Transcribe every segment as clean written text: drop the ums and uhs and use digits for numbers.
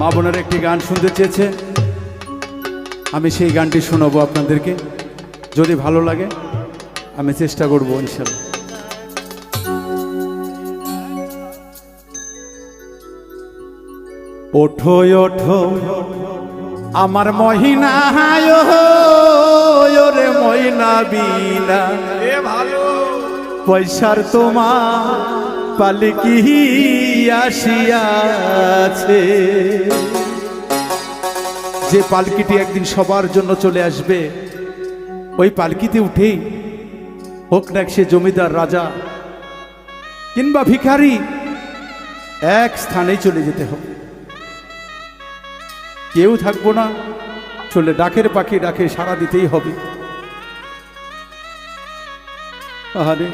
মা বোনের একটি গান শুনতে চেয়েছে, আমি সেই গানটি শোনাবো আপনাদেরকে। যদি ভালো লাগে আমি চেষ্টা করবো ইনশাল্লাহ। ওঠো ওঠো আমার মহিনা রে ময়না বিনা পয়সার তোমার পালকি আসিয়াছে। যে পালকিটি একদিন সবার জন্য চলে আসবে, ওই পালকিতে উঠেই হোক না সে জমিদার, রাজা কিংবা ভিখারি, এক স্থানেই চলে যেতে হবে। কেউ থাকবো না, চলে ডাকের পাখি ডাকে সাড়া দিতেই হবে। আরে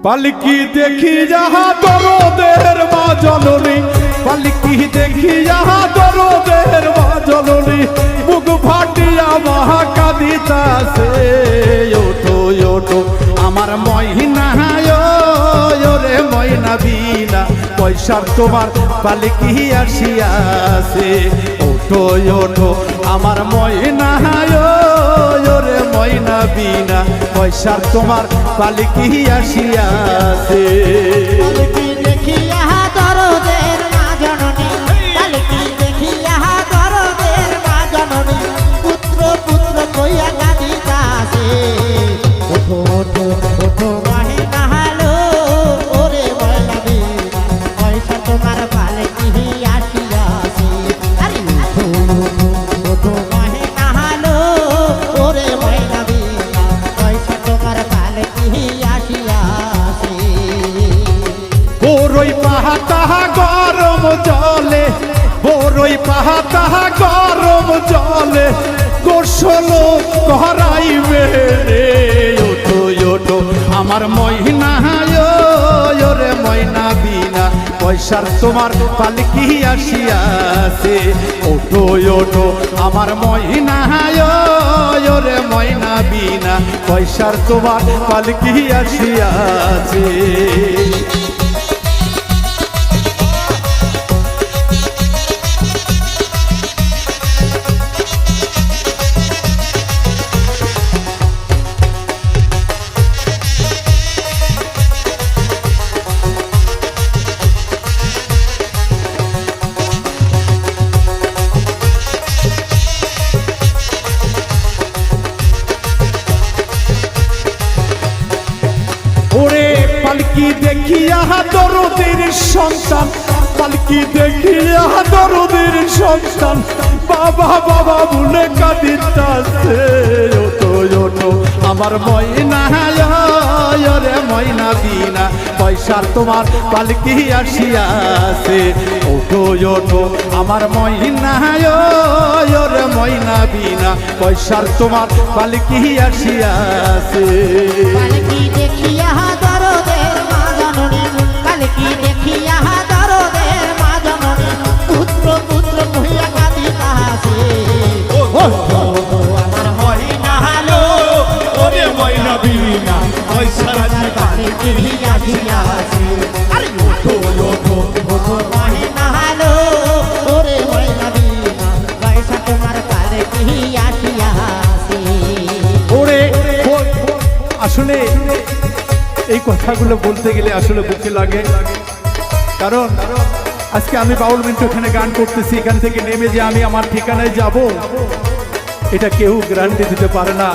পালকি দেখি যাহা দরদের মা জননী, পালকি দেখি যাহা দরদের মা জননী, বুক ফাটিয়া মহা কাঁদিতাছে। ওঠো ওঠো আমার মহিনা রে ময়না বিনা পয়সার তোমার পালকি আসিয়াছে। ওঠো ওঠো আমার ময়না রে ময়না বিনা পয়সার তোমার পালকি আসিয়াছে। পালকি দেখিয়া দরদের মা জননী, পালকি দেখিয়া দরদের মা জননী, পুত্র পুত্র কইয়া কাঁদিতাছে। ওঠো ওঠো ওঠো মহিনা হালো ওরে ময়না বিনা পয়সা তোমার পালকি আসিয়াছে। আরে ওঠো ওঠো ওঠো মহিনা হালো ওরে ময়না বিনা পয়সা তোমার পালকি আসিয়াছে। বড়ই পাহাতা গরম জলে, বড়ই পাহাতা গরম জলে, গোসল করাইবে রে। ওঠো ওঠো আমার মহিনা রে ময়না বিনা পয়সার তোমার পালকি আসিয়াছে। ওঠো ওঠো আমার মহিনা রে ময়না বিনা পয়সার তোমার পালকি আসিয়াছে। ওরে পালকি দেখিয়া দরদের সন্তান, পালকি দেখিয়া দরদের সন্তান, বাবা বাবা বলে কাঁদিতাছে। ওঠো ওঠো আমার ময়না রে ময়না বিনা পয়সার তোমার পালকি আসিয়াছে। ওঠো ওঠো আমার ময়না রে ময়না বিনা পয়সার তোমার পালকি আসিয়াছে। পালকি দেখিয়া দরদের মা জননী, পালকি দেখিয়া দরদের মা জননী, পুত্র পুত্র কইয়া কাঁদিতাছে। ওঠো ওঠো আমার মহিনা হালো ওরে ময়না বিনা পয়সার পালকি আসিয়াছে। আরে ওঠো ওঠো ওঠো মহিনা হালো ওরে ময়না বিনা পয়সা তোমার পালকি আসিয়াছে। ওরে আসলে এই কথাগুলো বলতে গেলে আসলে বুকে লাগে, কারণ আজকে আমি বাউল মিন্টু এখানে গান করতেছি, এখান থেকে নেমে যে আমি আমার ঠিকানায় যাব এটা কেউ গ্যারান্টি দিতে পারে না।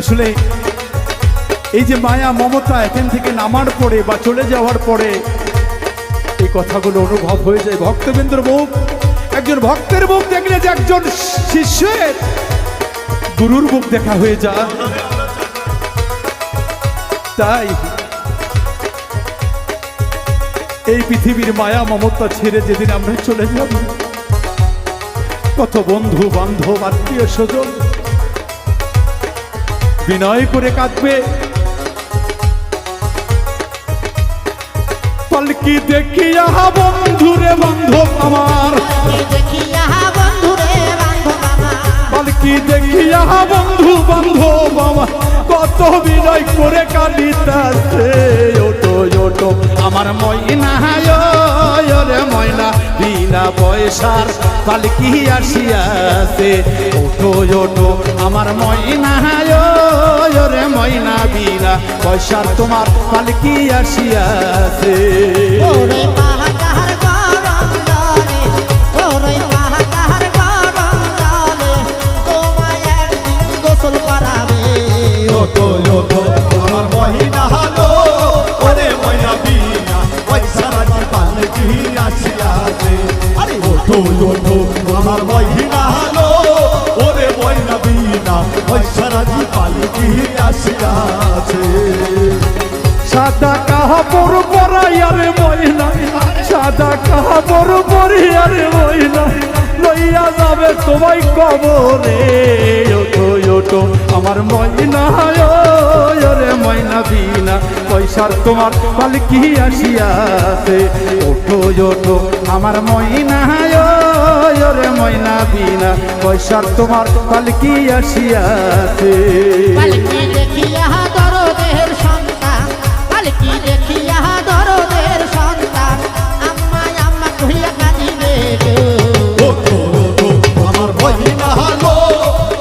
আসলে এই যে মায়া মমতা এখান থেকে নামার পরে বা চলে যাওয়ার পরে এই কথাগুলো অনুভব হয়ে যায়। ভক্তবৃন্দের মুখ, একজন ভক্তের মুখ দেখলে যে একজন শিষ্যের গুরুর মুখ দেখা হয়ে যায়। তাই এই পৃথিবীর মায়া মমতা ছেড়ে যেদিন আমরা চলে যাব, কত বন্ধু বান্ধব আত্মীয় স্বজন বিনয় করে কাঁদবে। পালকি দেখিয়া বন্ধুরে বান্ধব আমার, দেখিয়া বন্ধুরে বান্ধব আমার, পালকি পালকি দেখিয়া বন্ধু বান্ধব আমার কত বিনয় করে কাঁদিতাছে। ওটো ওটো আমার ময়না রে ময়না বিনা পয়সার পালকি আসিয়াছে। ওটো ওটো আমার ময়না রে ময়না বিনা পয়সার তোমার পালকি আসিয়াছে। ওরে মাহাকার গরম জলে, ওরে মাহাকার গরম জলে, তোমায় একদিন গোসল করাবে। ওটো ওটো আমার মহিনা হলো ওরে ময়না বিনা পয়সা রাজি পালকি আসিয়াছে। আরে ওটো ওটো আমার মহিনা হলো ওরে ময়না বিনা পয়সা রাজি পালকি আসিয়াছে। সাদা কাপড় পরাইয়ারে ময়না, সাদা কাপড় পরিয়ারে ময়না লইয়া যাবে তোমায় কবরে। ওটো ওটো আমার ময়না রে ময়না বিনা পয়সার তোমার পালকি আসিয়াছে। ওটো ওটো আমার ময়না রে ময়না বিনা পয়সার তোমার পালকি আসিয়াছে। পালকি দেখিয়া দরদের সন্তান, পালকি দেখিয়া দরদের সন্তান, আম্মা আম্মা কহিয়া কাঁদিবে গো। ওটো ওটো আমার মহিনা হলো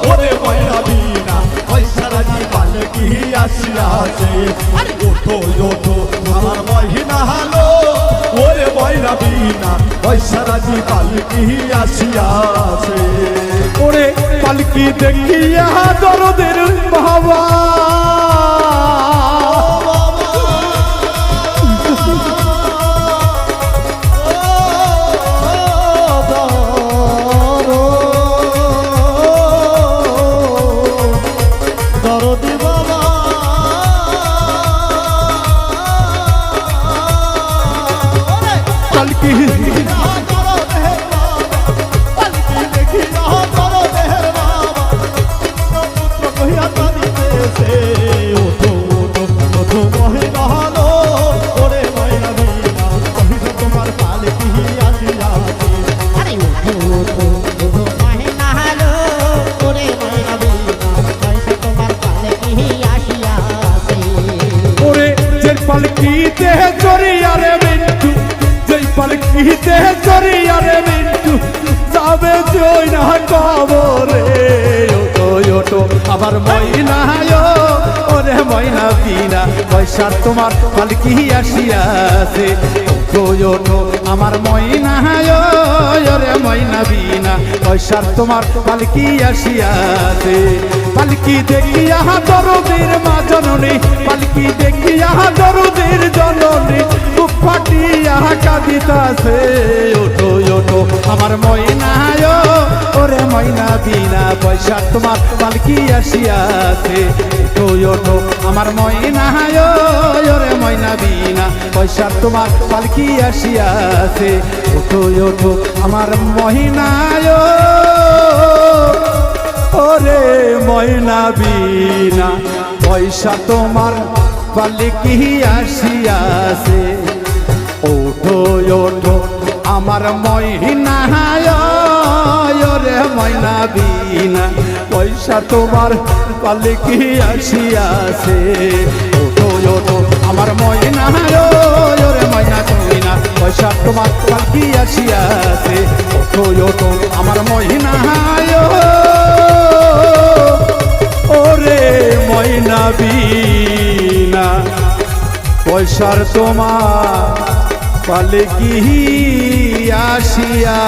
ওরে ময়না বিনা পয়সা রাজি পালকি আসিয়াছে। আরে ওটো ওটো আমার মহিনা হলো ওরে ময়না বিনা পয়সা রাজি পালকি আসিয়াছে। ওরে পালকি দেখিয়া দরদের বাবা দরদি বাবা পালকি আরে ওঠো ওঠো ওঠো মহিনা হলো ওরে ময়না বিনা পয়সা তোমার পালকি আসিয়াছে। ওরে যে পালকিতে চড়িয়ারে মিন্টু, যে পালকিতে চড়িয়ারে মিন্টু যাবে জয় না কবরে। ওটো ওটো আবার ময়না ওরে ময়না বিনা পয়সার তোমার পালকি আসিয়াছে। ওটো ওটো আমার ময়না রে ময়না বিনা পয়সার তোমার পালকি আসিয়াছে। পালকি দেখিয়া দরদের মা জননী, পালকি দেখিয়া দরদের জননী বুক ফাটিয়া কাঁদিতাছে। ওটো ওটো আমার ময়না ওরে ময়না বিনা পয়সার তোমার পালকি আসিয়াছে। ওটো ওটো আমার ময়না ওরে ময়না বিনা পয়সার তোমার পালকি আসিয়াছে। ওটো ওটো আমার ময়না ওরে ময়না বিনা পয়সা তোমার পালকি আসিয়াছে। ওঠো ওঠো আমার ময়না রে ময়না বিনা পয়সা তোমার পালকি আসিয়াছে। ওঠো ওঠো আমার ময়না রে ময়না বিনা পয়সা তোমার পালকি আসিয়াছে। ওঠো ওঠো আমার ময়না ওরে ময়না বিনা পয়সার তোমার পালকি আসিয়া